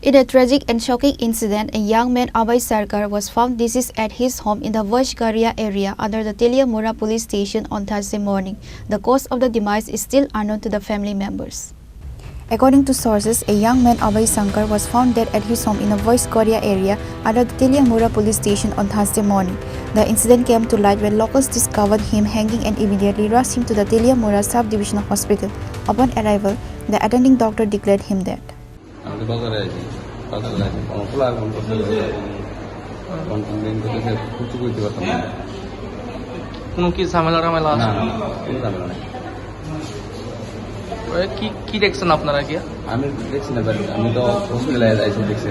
In a tragic and shocking incident, a young man, Abhay Sarkar, was found deceased at his home in the Baishgharia area under the Teliamura police station on Thursday morning. The cause of the demise is still unknown to the family members. According to sources, a young man, Abhay Sarkar, was found dead at his home in the Baishgharia area under the Teliamura police station on Thursday morning. The incident came to light when locals discovered him hanging and immediately rushed him to the Teliamura sub-divisional hospital. Upon arrival, the attending doctor declared him dead. কোনো কি ঝামেলা আছে কি দেখছেন আপনারা কি? আমি দেখছি না, আমি তো হসপিটালে যাইছি, দেখছি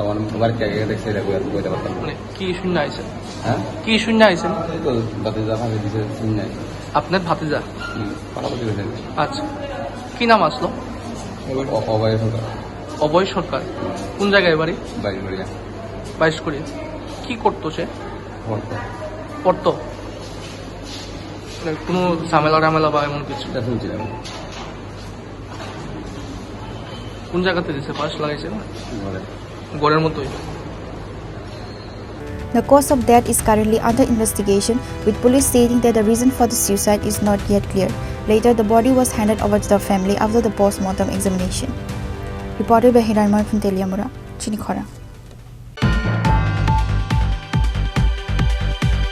আমার বাড়িতে আগে দেখছি, বইতে পারতাম মানে কি শূন্য আইছেন? হ্যাঁ, কি শূন্য আইছেন? তো ভাতিজা ভাবে দিছে শূন্য। আপনার ভাতিজা? পারাপাতি হয়েছে। আচ্ছা, কি নাম আসলো? অভয় সরকার। অভয় সরকার। কোন জায়গায় বাড়ি? বাইশঘরিয়া। বাইশঘরিয়া। কি করতো সে? পড়তো? কোনো ঝামেলা বা এমন কিছু? শুনছিলাম। কোন জায়গাতে দিছে? পাশ লাগাইছে না? ঘরের মতোই। The cause of death is currently under investigation, with police stating that the reason for the suicide is not yet clear. Later, the body was handed over to the family after the post-mortem examination. Reported by Khorang from Teliamura, Chini, Khorang.